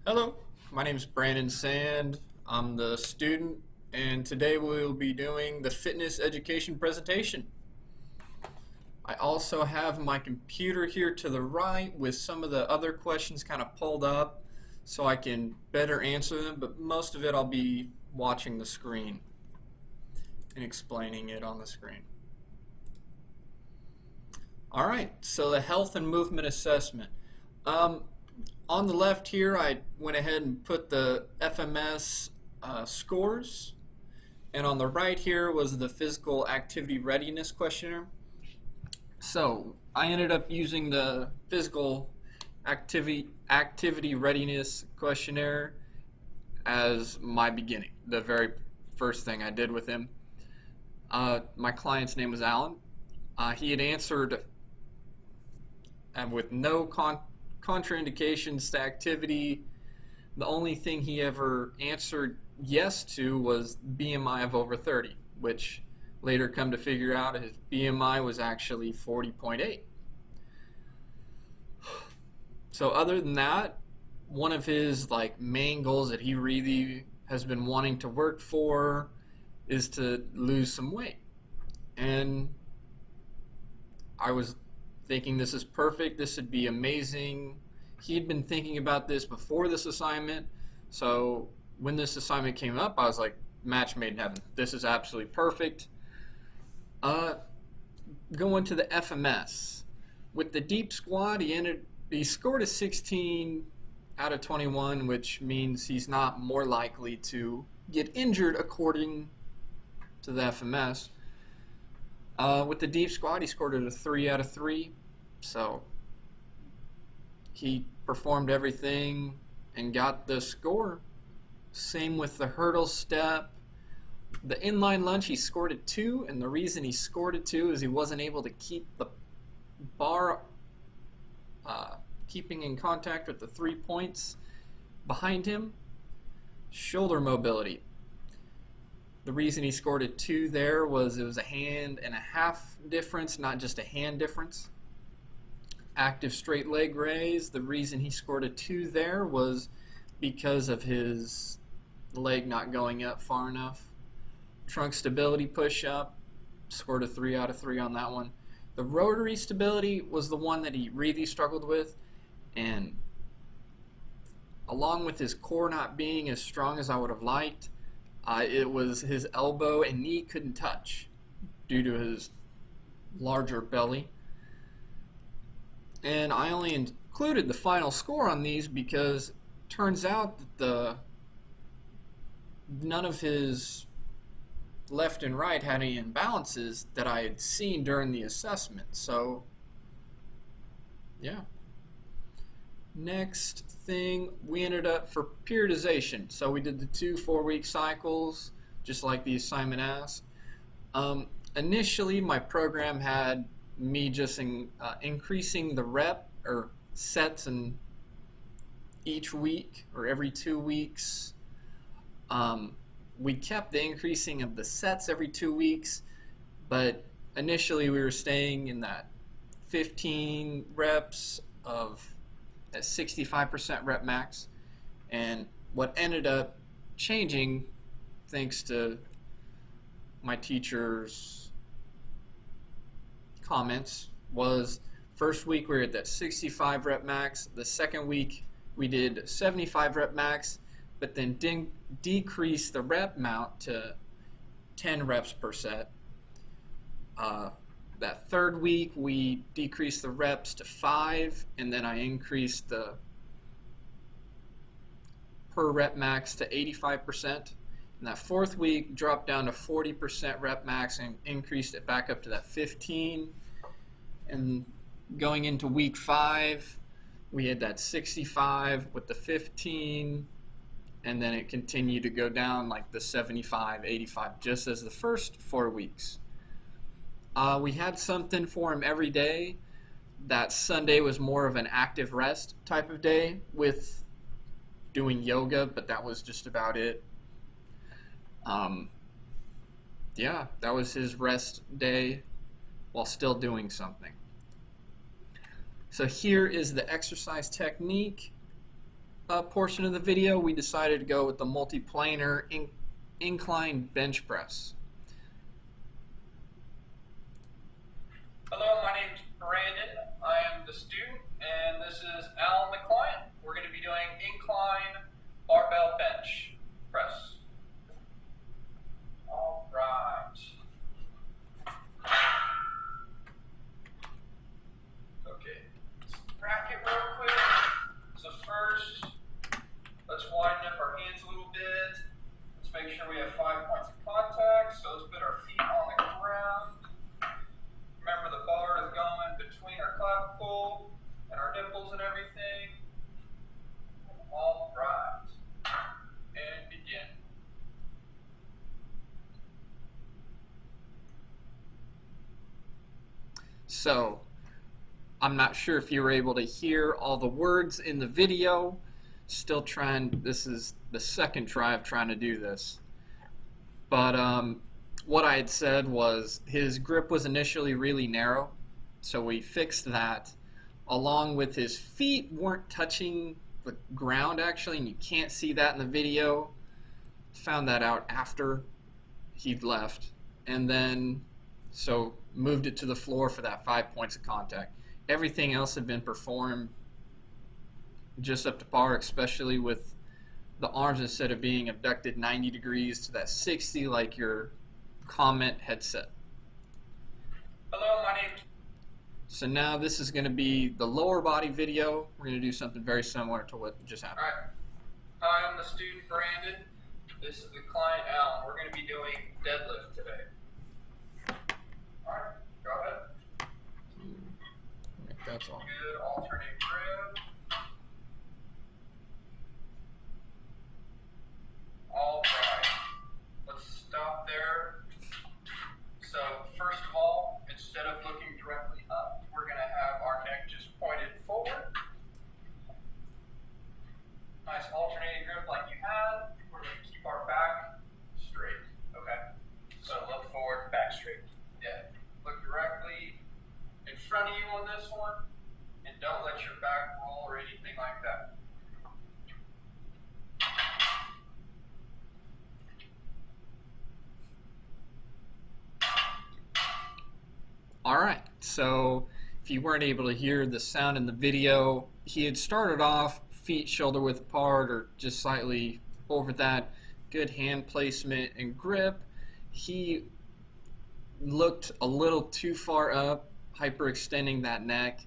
Hello, my name is Brandon Sand. I'm the student, and today we will be doing the fitness education presentation. I also have my computer here to the right with some of the other questions kind of pulled up so I can better answer them, but most of it I'll be watching the screen and explaining it on the screen. All right, so the health and movement assessment. Um, on the left here, I went ahead and put the FMS scores, and on the right here was the physical activity readiness questionnaire. So I ended up using the physical activity readiness questionnaire as my beginning, the very first thing I did with him. My client's name was Alan. He had answered with no contraindications to activity. The only thing he ever answered yes to was BMI of over 30, which later come to figure out his BMI was actually 40.8. So other than that, one of his main goals that he really has been wanting to work for is to lose some weight. And I was thinking this is perfect, this would be amazing. He'd been thinking about this before this assignment, so when this assignment came up, I was like, match made in heaven. This is absolutely perfect. Going to the FMS. With the deep squat, he scored a 16 out of 21, which means he's not more likely to get injured according to the FMS. With the deep squat, he scored a 3 out of 3, so he performed everything and got the score. Same with the hurdle step. The inline lunge, he scored a 2, and the reason he scored a 2 is he wasn't able to keep the bar keeping in contact with the 3 points behind him. Shoulder mobility. The reason he scored a 2 there was it was a hand and a half difference, not just a hand difference. Active straight leg raise. The reason he scored a 2 there was because of his leg not going up far enough. Trunk stability push up, scored a 3 out of 3 on that one. The rotary stability was the one that he really struggled with, and along with his core not being as strong as I would have liked, it was his elbow and knee couldn't touch due to his larger belly. And I only included the final score on these because it turns out that none of his left and right had any imbalances that I had seen during the assessment. So, yeah. Next thing, we ended up for periodization. So we did the 2 4-week cycles, just like the assignment asked. Initially, my program had me just increasing the rep or sets in each week or every 2 weeks. We kept the increasing of the sets every 2 weeks, but initially we were staying in that 15 reps of a 65% rep max. And what ended up changing, thanks to my teacher's comments, was first week we were at that 65 rep max. The second week we did 75 rep max, but then decrease the rep amount to 10 reps per set. That third week we decreased the reps to 5, and then I increased the per rep max to 85%. And that fourth week dropped down to 40% rep max and increased it back up to that 15. And going into week 5, we had that 65 with the 15, and then it continued to go down like the 75, 85, just as the first 4 weeks. We had something for him every day. That Sunday was more of an active rest type of day with doing yoga, but that was just about it. Yeah, that was his rest day while still doing something. So here is the exercise technique portion of the video, we decided to go with the multiplanar incline bench press. Hello, my name's Brandon. I am the student, and this is Alan, the client. We're going to be doing incline barbell bench press. All right. Okay, let's rack it real quick. So first, let's widen up our hands a little bit. Let's make sure we have 5 points of contact. So let's put our feet on the ground. Remember, the bar is going between our clavicle and our nipples and everything. All right. And begin. So, I'm not sure if you were able to hear all the words in the video. Still trying, this is the second try of trying to do this. But what I had said was his grip was initially really narrow, so we fixed that, along with his feet weren't touching the ground actually, and you can't see that in the video. Found that out after he'd left, and then so moved it to the floor for that 5 points of contact. Everything else had been performed just up to par, especially with the arms, instead of being abducted 90 degrees to that 60 like your comment had said. Hello, my name's... So now this is going to be the lower body video. We're going to do something very similar to what just happened. All right. Hi, I'm the student Brandon. This is the client Alan. We're going to be doing deadlift today. All right, go ahead. That's all. Good. Alternate grip. All right. Let's stop there. So first of all, instead of looking directly up, we're going to have our neck just pointed forward. Nice alternating grip like you had. We're going to keep our back straight. Okay. So look forward, back straight. Yeah. Look directly in front of you on this one, and don't let your back roll or anything like that. All right, so if you weren't able to hear the sound in the video, he had started off feet shoulder width apart or just slightly over that. Good hand placement and grip. He looked a little too far up, hyperextending that neck,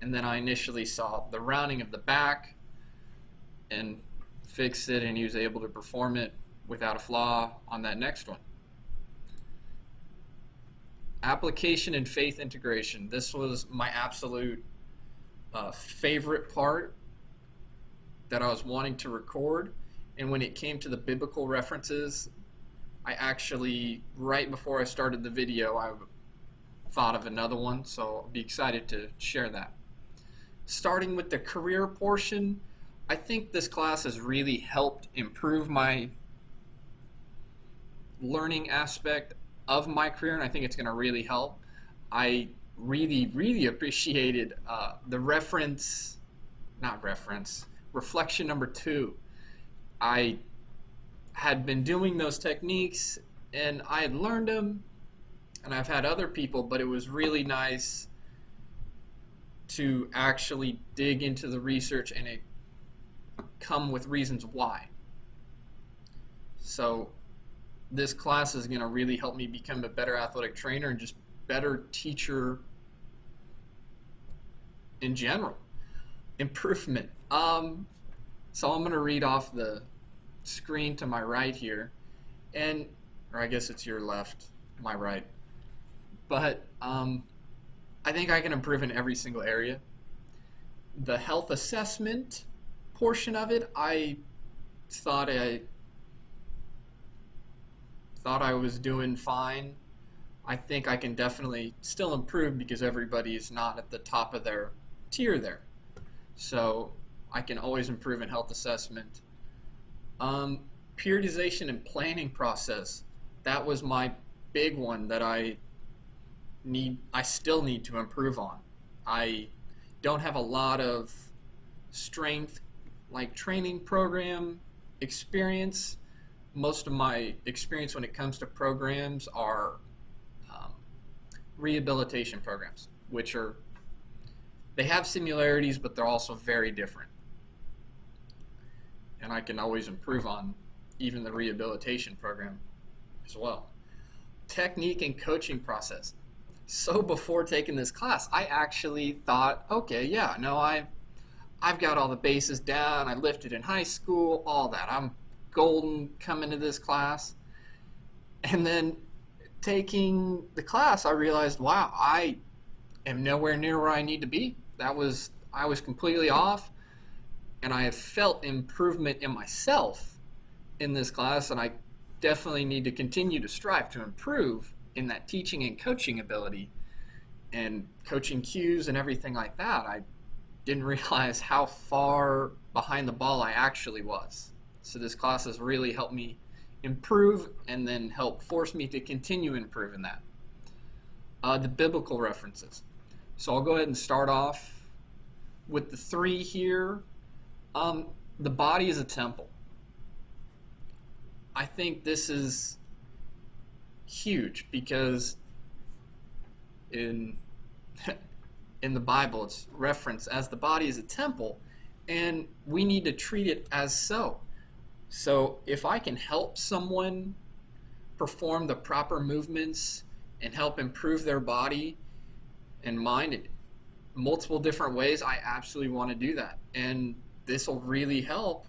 and then I initially saw the rounding of the back and fixed it, and he was able to perform it without a flaw on that next one. Application and faith integration. This was my absolute favorite part that I was wanting to record. And when it came to the biblical references, I actually, right before I started the video, I thought of another one, so I'll be excited to share that. Starting with the career portion, I think this class has really helped improve my learning aspect of my career, and I think it's going to really help. I really appreciated the reflection number 2. I had been doing those techniques and I had learned them, and I've had other people, but it was really nice to actually dig into the research and it come with reasons why. So this class is going to really help me become a better athletic trainer and just better teacher in general. Improvement. So I'm going to read off the screen to my right here, or I guess it's your left, my right. But I think I can improve in every single area. The health assessment portion of it, I thought I was doing fine. I think I can definitely still improve because everybody is not at the top of their tier there. So I can always improve in health assessment. Periodization and planning process. That was my big one that I still need to improve on. I don't have a lot of strength like training program experience. Most of my experience when it comes to programs are um, rehabilitation programs, which are, they have similarities, but they're also very different. And I can always improve on even the rehabilitation program as well. Technique and coaching process. So before taking this class, I actually thought, okay, yeah, no, I've got all the bases down. I lifted in high school, all that. I'm golden coming to this class. And then taking the class, I realized, wow, I am nowhere near where I need to be. I was completely off, and I have felt improvement in myself in this class, and I definitely need to continue to strive to improve in that teaching and coaching ability and coaching cues and everything like that. I didn't realize how far behind the ball I actually was. So this class has really helped me improve and then help force me to continue improving that. The biblical references. So I'll go ahead and start off with the three here. The body is a temple. I think this is huge because in in the Bible it's referenced as the body is a temple, and we need to treat it as so. So if I can help someone perform the proper movements and help improve their body and mind in multiple different ways, I absolutely want to do that. And this will really help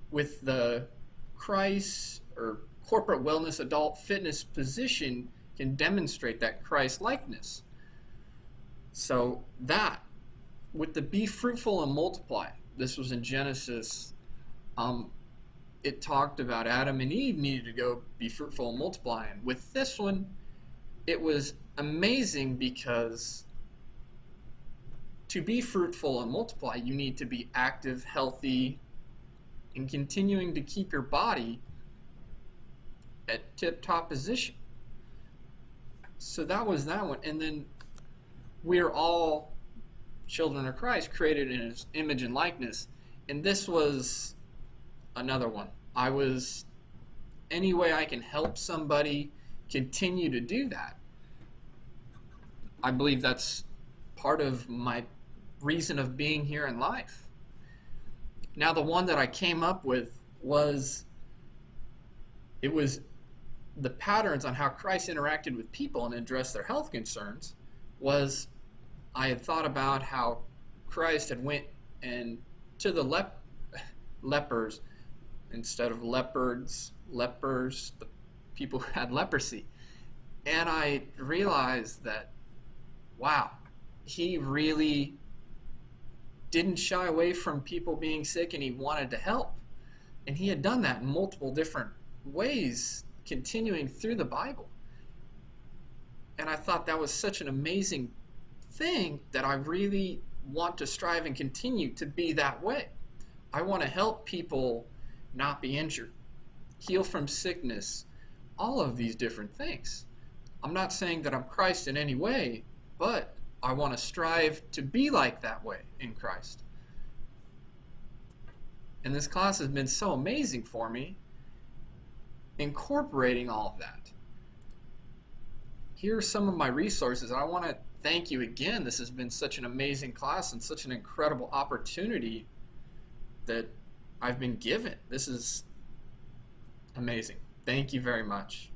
with the Christ or corporate wellness adult fitness position, can demonstrate that Christ likeness. So that with the be fruitful and multiply, this was in Genesis. It talked about Adam and Eve needed to go be fruitful and multiply. And with this one, it was amazing because to be fruitful and multiply, you need to be active, healthy, and continuing to keep your body at tip-top position. So that was that one. And then we're all children of Christ, created in his image and likeness. And this was another one. Any way I can help somebody continue to do that, I believe that's part of my reason of being here in life. Now, the one that I came up with was the patterns on how Christ interacted with people and addressed their health concerns. Was I had thought about how Christ had went and to the lepers instead of lepers, the people who had leprosy. And I realized that, wow, he really didn't shy away from people being sick, and he wanted to help. And he had done that in multiple different ways, continuing through the Bible. And I thought that was such an amazing thing that I really want to strive and continue to be that way. I want to help people not be injured, heal from sickness, all of these different things. I'm not saying that I'm Christ in any way, but I want to strive to be like that way in Christ. And this class has been so amazing for me, incorporating all of that. Here are some of my resources. I want to thank you again. This has been such an amazing class and such an incredible opportunity that I've been given. This is amazing. Thank you very much.